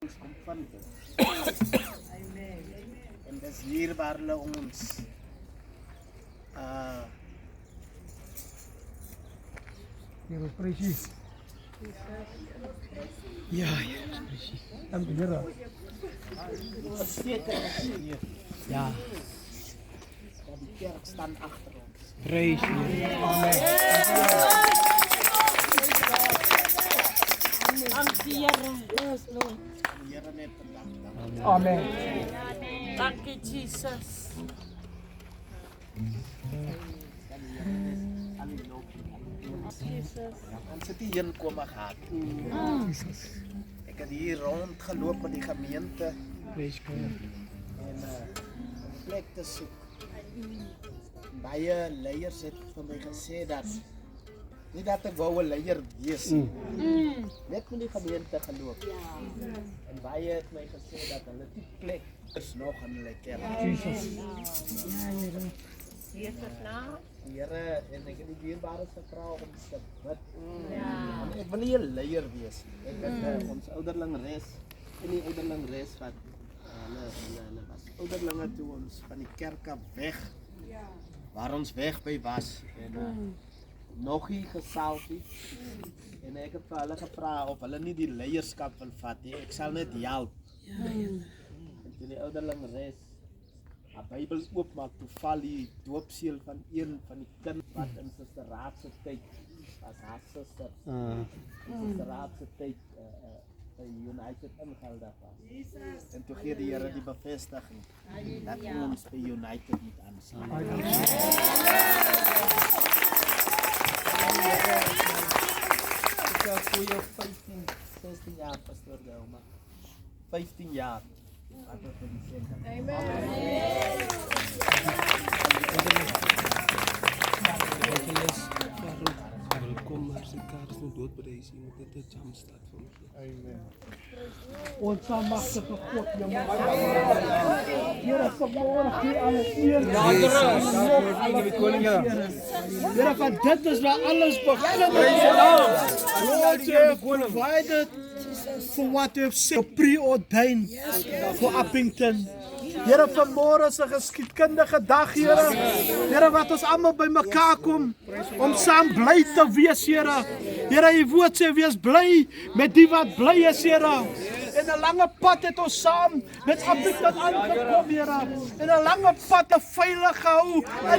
Ons kom van dit. En dis hier waar hulle ons Here, praise you. ja, Dank u, Here. verseker is hier. Ja, Dat die kerk staan agter ons. praise you. Amen. Dankie Here. Yes, Lord. Die Here net vandag. Amen. Dankie Jesus. Ons het hier kom gehad. Ek het hier rondgeloop met die gemeente Praise God. en 'n plek te soek. Baie leiers het vir my gesê dat nie dat ek wou 'n leier wees nie. Net met die gemeente geloop. En baie het my gesê dat hulle die plek is nog in hulle kerk. Jesus. Die Here en ek het die dierbares gevra om te bid. Want ek wil nie 'n leier wees nie. Ek het ons ouderlingres en die ouderlingres wat hulle was ouderlinge toe ons van die kerk af weg. Waar ons weg by was en nog nie gesalf nie. En ek het vir hulle gevra of hulle nie die leierskap wil vat nie. Ek sal net help. En toe die ouderlingres 'n Bybel oopmaak, toe val die doopseël van een van die kind wat in Suster Raad se tyd as haar suster. Suster Raad se tyd by United ingeldig was. En toe gee die Here die bevestiging dat ons by United moet aansluit. Ek het voor jou 15, 16 jaar pastoor Delma. 15 jaar. Wat het vir die seën. Kom maar, sy kar is nog dood by die huis. Jy moet net 'n jumpstart vir my. Ons almagtige God, jou Here, vanmôre gee alles eer. Here, van dit is waar alles begin. Lord, you have provided for what you have said, preordained for Uppington. Here, vanmôre is 'n geskiedkundige dag, Here. Here, wat ons almal bymekaar kom om saam bly te wees, Here. Here, u woord sê wees bly met die wat bly is, Here. En 'n lange pad het ons saam met Uppington aangekom, Here. En 'n lange pad te veilig gehou in